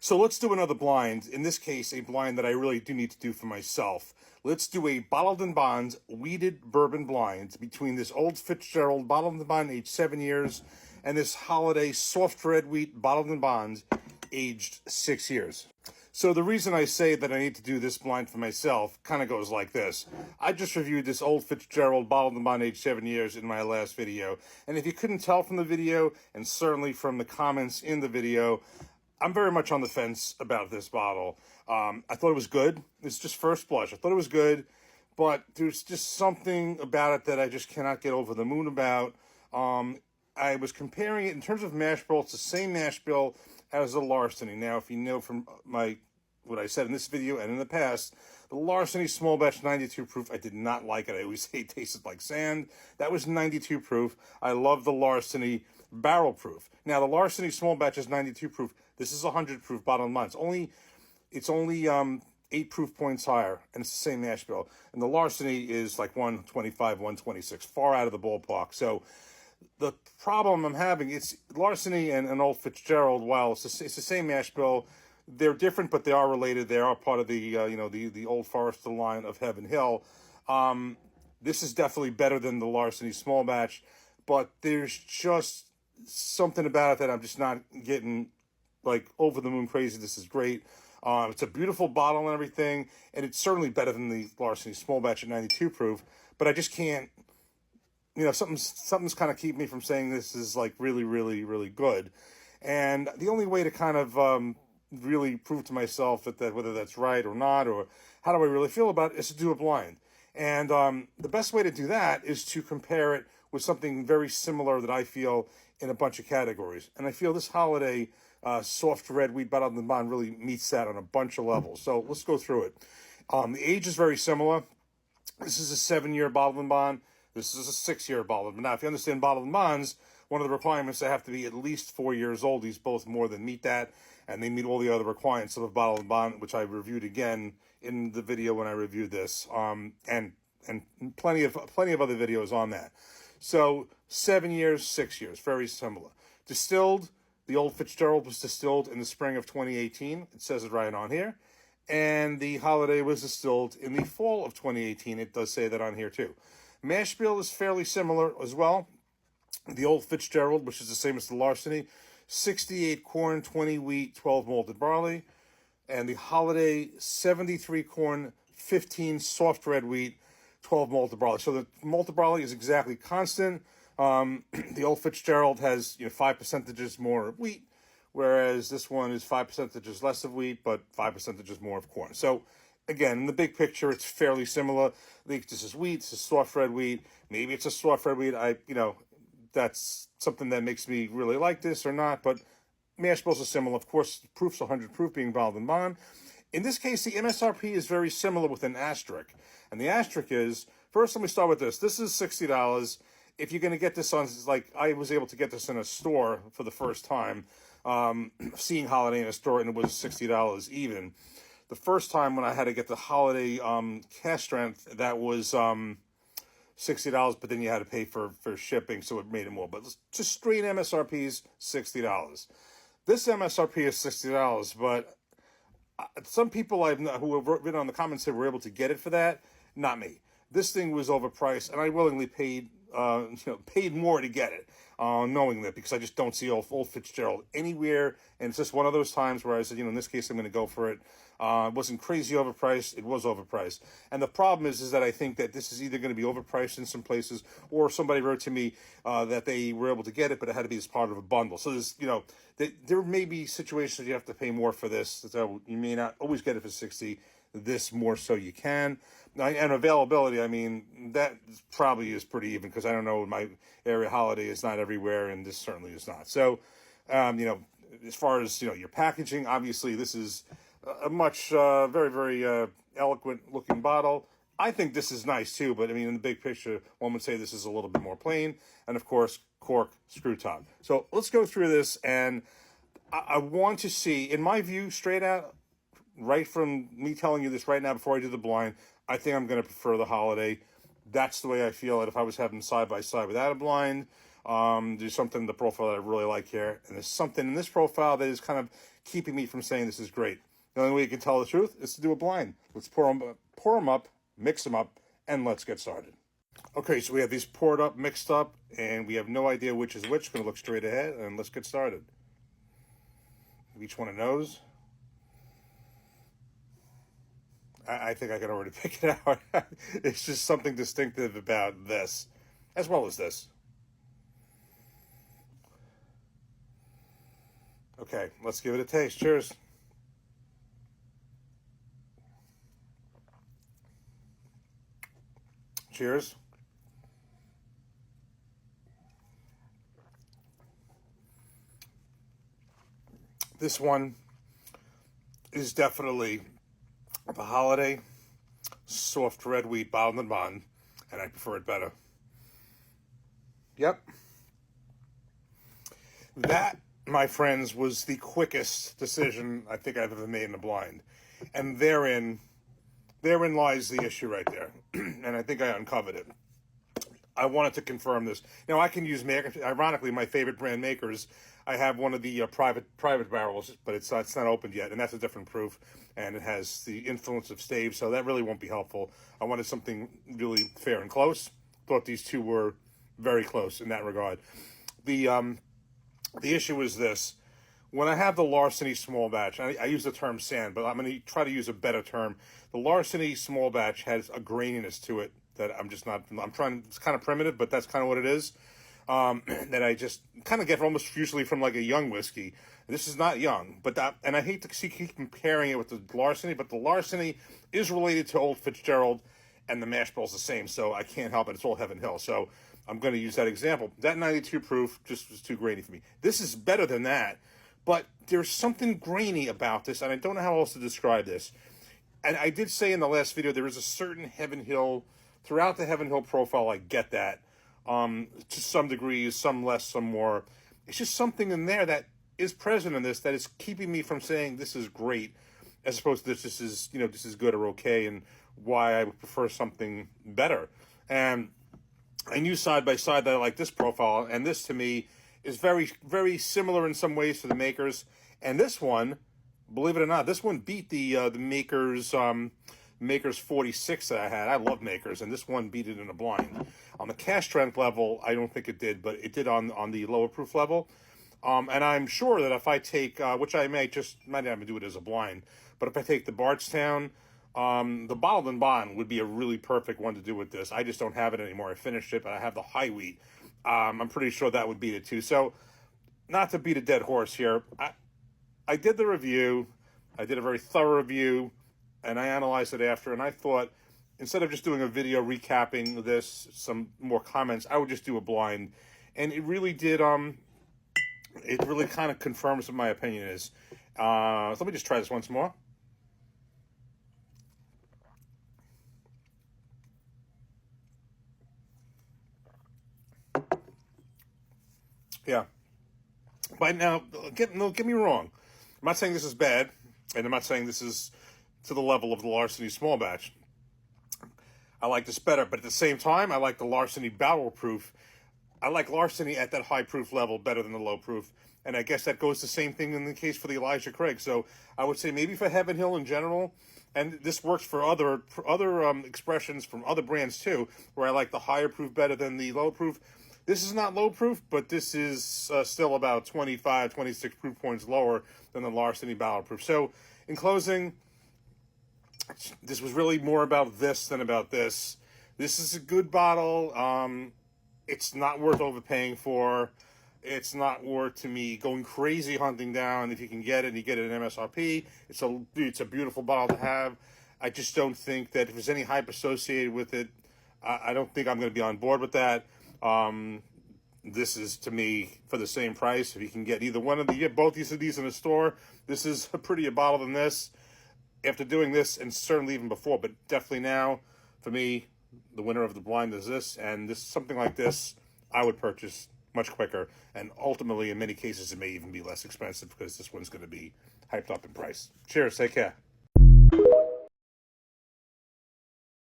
So let's do another blind. In this case, a blind that I really do need to do for myself. Let's do a Bottled & Bond wheated bourbon blind between this Old Fitzgerald Bottled & Bond aged 7 years and this Holiday soft red wheat Bottled & Bond aged 6 years. So the reason I say that I need to do this blind for myself kind of goes like this. I just reviewed this Old Fitzgerald Bottled & Bond aged 7 years in my last video. And if you couldn't tell from the video, and certainly from the comments in the video, I'm very much on the fence about this bottle. I thought it was good. It's just first blush. I thought it was good, but there's just something about it that I just cannot get over the moon about. I was comparing it in terms of mash bill. It's the same mash bill as the Larceny. Now, if you know from what I said in this video and in the past, the Larceny small batch 92 proof, I did not like it. I always say it tasted like sand. That was 92 proof. I love the Larceny barrel proof. Now, the Larceny small batch is 92 proof. This is 100 proof bottom line. It's only 8 proof points higher, and it's the same mash bill. And the Larceny is like 125, 126, far out of the ballpark. So the problem I'm having, it's Larceny and Old Fitzgerald, while it's the same mash bill, they're different, but they are related. They are part of the the Old Forester line of Heaven Hill. This is definitely better than the Larceny small batch, but there's just something about it that I'm just not getting like over the moon crazy. This is great. It's a beautiful bottle and everything, and it's certainly better than the Larceny small batch at 92 proof. But I just can't. Something's kind of keeping me from saying this is like really, really, really good. And the only way to kind of really prove to myself that whether that's right or not, or how do I really feel about it, is to do a blind. And the best way to do that is to compare it with something very similar that I feel in a bunch of categories. And I feel this Holiday soft red wheat Bottled & Bond really meets that on a bunch of levels. So let's go through it. The age is very similar. This is a 7-year Bottled & Bond. This is a 6-year Bottled & Bond. Now, if you understand Bottled & Bonds, one of the requirements, they have to be at least 4 years old. These both more than meet that, and they meet all the other requirements of a Bottled & Bond, which I reviewed again in the video when I reviewed this, and plenty of other videos on that. So 7 years, 6 years, very similar. Distilled, the Old Fitzgerald was distilled in the spring of 2018. It says it right on here. And the Holiday was distilled in the fall of 2018. It does say that on here too. Mash bill is fairly similar as well. The Old Fitzgerald, which is the same as the Larceny, 68 corn, 20 wheat, 12 malted barley. And the Holiday, 73 corn, 15 soft red wheat, 12 malted barley. So the malted barley is exactly constant. The Old Fitzgerald has 5 percentages more of wheat, whereas this one is 5 percentages less of wheat, but 5 percentages more of corn. So again, in the big picture, it's fairly similar. I think this is wheat, this is soft red wheat. Maybe it's a soft red wheat. That's something that makes me really like this or not, but mash bills are similar. Of course, the proof's 100 proof being Bottled & Bond. In this case, the MSRP is very similar with an asterisk. And the asterisk is, first let me start with this. This is $60. If you're going to get this on, like I was able to get this in a store for the first time, seeing Holiday in a store, and it was $60 even. The first time when I had to get the Holiday cash strength, that was $60, but then you had to pay for shipping, so it made it more. But just straight MSRP is $60. This MSRP is $60, but some people who have written on the comments say were able to get it for that. Not me. This thing was overpriced, and I willingly paid more to get it, knowing that, because I just don't see Old Fitzgerald anywhere, and it's just one of those times where I said, in this case, I'm going to go for it. It wasn't crazy overpriced. It was overpriced. And the problem is that I think that this is either going to be overpriced in some places, or somebody wrote to me that they were able to get it, but it had to be as part of a bundle. So there's, there may be situations you have to pay more for this. So you may not always get it for $60. This more so you can. And availability, I mean, that probably is pretty even, because I don't know, my area Holiday is not everywhere, and this certainly is not. So, as far as, your packaging, obviously this is a much, very, very eloquent looking bottle. I think this is nice too, but I mean, in the big picture, one would say this is a little bit more plain. And of course, cork, screw top. So let's go through this, and I want to see, in my view, straight out, right from me telling you this right now before I do the blind, I think I'm going to prefer the Holiday. That's the way I feel it. If I was having side by side without a blind, there's something in the profile that I really like here, and there's something in this profile that is kind of keeping me from saying this is great. The only way you can tell the truth is to do a blind. Let's pour them up, mix them up, and let's get started. Okay, so we have these poured up, mixed up, and we have no idea which is which. Going to look straight ahead, and let's get started. Each one a nose. I think I can already pick it out. It's just something distinctive about this, as well as this. Okay, let's give it a taste. Cheers. Cheers. This one is definitely the holiday soft red wheat bottled and bond, and I prefer it better. Yep. That, my friends, was the quickest decision I think I've ever made in a blind. And therein lies the issue right there. And I think I uncovered it. I wanted to confirm this. Now, I can use makers. Ironically, my favorite brand makers, I have one of the private barrels, but it's not opened yet, and that's a different proof, and it has the influence of stave, so that really won't be helpful. I wanted something really fair and close. Thought these two were very close in that regard. The issue is this. When I have the Larceny small batch, I use the term sand, but I'm going to try to use a better term. The Larceny small batch has a graininess to it that it's kind of primitive, but that's kind of what it is. That I just kind of get almost usually from like a young whiskey. This is not young, and I hate to keep comparing it with the Larceny, but the Larceny is related to Old Fitzgerald, and the mash bill's the same, so I can't help it. It's all Heaven Hill, so I'm going to use that example. That 92 proof just was too grainy for me. This is better than that, but there's something grainy about this, and I don't know how else to describe this. And I did say in the last video, there is a certain Heaven Hill, throughout the Heaven Hill profile, I get that. To some degrees, some less, some more. It's just something in there that is present in this that is keeping me from saying this is great, as opposed to this is good or okay, and why I would prefer something better. And I knew side by side that I like this profile, and this to me is very, very similar in some ways to the makers. And this one, believe it or not, this one beat the Makers 46 that I had. I love Makers, and this one beat it in a blind. On the cash strength level, I don't think it did, but it did on the lower proof level. And I'm sure that if I take, which I might not even do it as a blind, but if I take the Bardstown, the bottled and bond would be a really perfect one to do with this. I just don't have it anymore. I finished it, but I have the high wheat. I'm pretty sure that would beat it too. So, not to beat a dead horse here, I did the review. I did a very thorough review, and I analyzed it after, and I thought, instead of just doing a video recapping this, some more comments, I would just do a blind. And it really did, it really kind of confirms what my opinion is. So let me just try this once more. Yeah. But now, get me wrong. I'm not saying this is bad, and I'm not saying this is to the level of the Larceny small batch. I like this better, but at the same time, I like the Larceny barrel proof. I like Larceny at that high proof level better than the low proof, and I guess that goes the same thing in the case for the Elijah Craig. So I would say maybe for Heaven Hill in general, and this works for other expressions from other brands too, where I like the higher proof better than the low proof. This is not low proof, but this is still about 25, 26 proof points lower than the Larceny barrel proof. So in closing, this was really more about this than about this. This is a good bottle. It's not worth overpaying for. It's not worth, to me, going crazy hunting down. If you can get it and you get it at MSRP, it's a beautiful bottle to have. I just don't think that if there's any hype associated with it, I don't think I'm going to be on board with that. This is, to me, for the same price. If you can get both of these in a store, this is a prettier bottle than this. After doing this, and certainly even before, but definitely now, for me, the winner of the blind is this, and this something like this, I would purchase much quicker, and ultimately, in many cases, it may even be less expensive because this one's going to be hyped up in price. Cheers, take care.